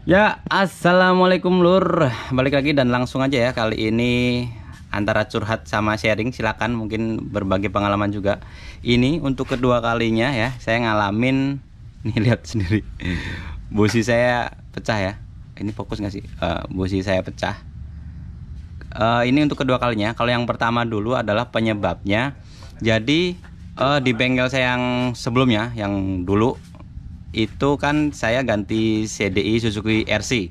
Ya, assalamualaikum Lur. Balik lagi dan langsung aja ya. Kali ini antara curhat sama sharing, silakan mungkin berbagi pengalaman juga. Ini untuk kedua kalinya ya, saya ngalamin nih lihat sendiri. Busi saya pecah ya. Ini fokus nggak sih? Busi saya pecah. Ini untuk kedua kalinya. Kalau yang pertama dulu adalah penyebabnya. Jadi di bengkel saya yang sebelumnya, yang dulu itu kan saya ganti CDI Suzuki RC.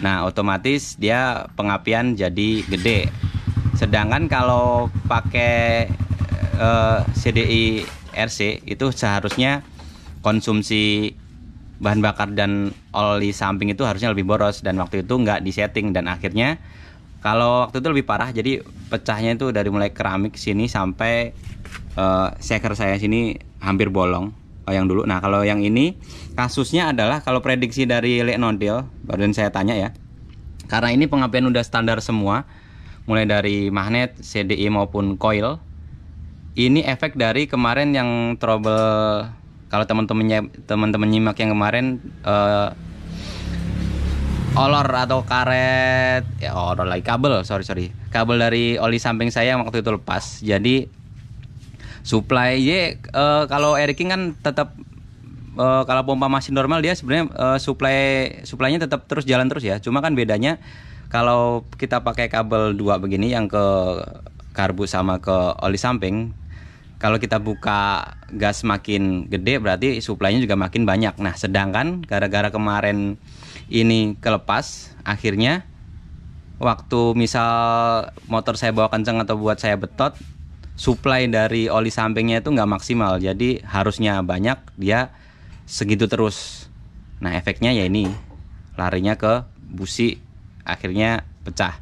Nah, otomatis dia pengapian jadi gede. Sedangkan kalau pakai CDI RC itu seharusnya konsumsi bahan bakar dan oli samping itu harusnya lebih boros, dan waktu itu nggak disetting, dan akhirnya kalau waktu itu lebih parah. Jadi pecahnya itu dari mulai keramik sini sampai shaker saya sini hampir bolong. Yang dulu. Nah, kalau yang ini kasusnya adalah, kalau prediksi dari Lek Nodil, barusan saya tanya ya, karena ini pengapian udah standar semua, mulai dari magnet, CDI maupun coil. Ini efek dari kemarin yang trouble. Kalau teman-teman nyimak yang kemarin, olor atau karet ya, olor lagi kabel, sorry kabel dari oli samping saya waktu itu lepas. Jadi supply kalau Air King kan tetap, kalau pompa masih normal dia sebenarnya supply-nya tetap terus jalan terus ya. Cuma kan bedanya kalau kita pakai kabel dua begini, yang ke karbu sama ke oli samping, kalau kita buka gas makin gede berarti supply-nya juga makin banyak. Nah, sedangkan gara-gara kemarin ini kelepas, akhirnya waktu misal motor saya bawa kenceng atau buat saya betot, supply dari oli sampingnya itu nggak maksimal. Jadi harusnya banyak, dia segitu terus. Nah, efeknya ya ini larinya ke busi, akhirnya pecah.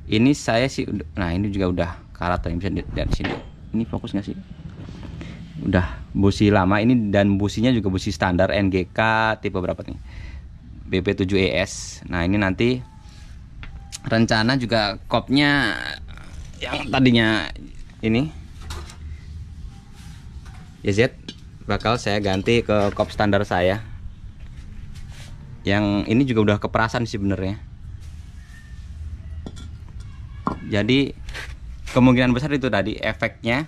Ini saya sih, nah ini juga udah karat, bisa lihat di sini. Ini fokus nggak sih? Udah busi lama ini, dan businya juga busi standar NGK tipe berapa nih? BP7ES. Nah, ini nanti rencana juga kopnya yang tadinya ini YZ bakal saya ganti ke kop standar saya. Yang ini juga udah keperasan sih sebenarnya. Jadi kemungkinan besar itu tadi efeknya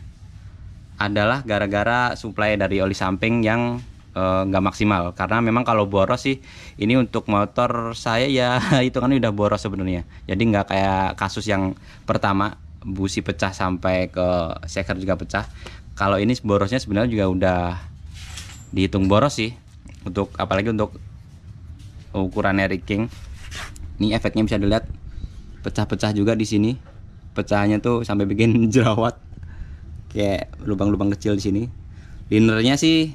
adalah gara-gara supply dari oli samping yang nggak maksimal. Karena memang kalau boros sih, ini untuk motor saya ya itu kan udah boros sebenarnya. Jadi nggak kayak kasus yang pertama, busi pecah sampai ke shaker juga pecah. Kalau ini borosnya sebenarnya juga udah dihitung boros sih, untuk apalagi untuk ukuran Air King. Ini efeknya bisa dilihat, pecah-pecah juga di sini. Pecahnya tuh sampai bikin jerawat, kayak lubang-lubang kecil di sini. Linernya sih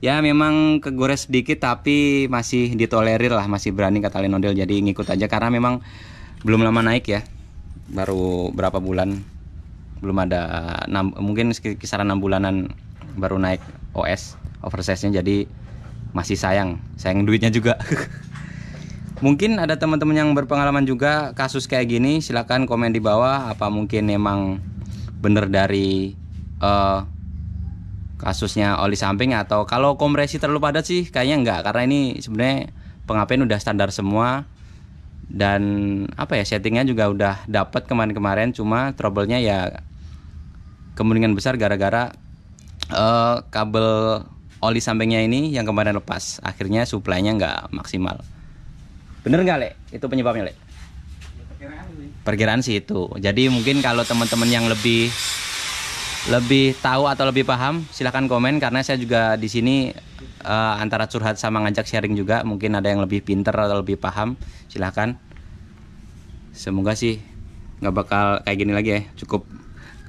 ya memang kegores sedikit, tapi masih ditolerir lah, masih berani kata Lenodel. Jadi ngikut aja karena memang belum lama naik ya, baru berapa bulan, belum ada mungkin kisaran 6 bulanan baru naik OS oversize-nya. Jadi masih sayang duitnya juga. Mungkin ada teman-teman yang berpengalaman juga kasus kayak gini, silahkan komen di bawah. Apa mungkin emang bener dari kasusnya oli samping, atau kalau kompresi terlalu padat sih kayaknya enggak, karena ini sebenarnya pengapian udah standar semua. Dan apa ya, settingnya juga udah dapat kemarin-kemarin. Cuma trouble-nya ya kemungkinan besar gara-gara kabel oli sampingnya ini yang kemarin lepas, akhirnya supply-nya nggak maksimal. Bener nggak, Le? Itu penyebabnya, Le? Perkiraan sih itu. Jadi mungkin kalau teman-teman yang lebih tahu atau lebih paham, silahkan komen, karena saya juga di sini antara curhat sama ngajak sharing juga. Mungkin ada yang lebih pinter atau lebih paham, silahkan. Semoga sih nggak bakal kayak gini lagi ya. Cukup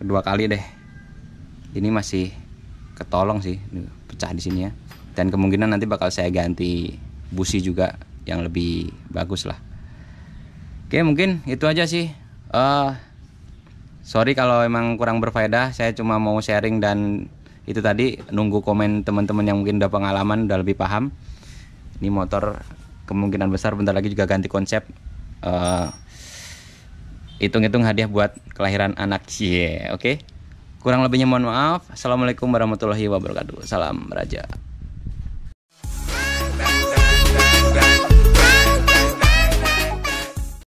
kedua kali deh. Ini masih ketolong sih, pecah di sini ya. Dan kemungkinan nanti bakal saya ganti busi juga yang lebih bagus lah. Oke, mungkin itu aja sih. Sorry kalau emang kurang berfaedah. Saya cuma mau sharing, dan itu tadi nunggu komen teman-teman yang mungkin udah pengalaman, udah lebih paham. Ini motor kemungkinan besar bentar lagi juga ganti konsep. Hitung-hitung hadiah buat kelahiran anak. Oke. Kurang lebihnya mohon maaf. Assalamualaikum warahmatullahi wabarakatuh. Salam Raja.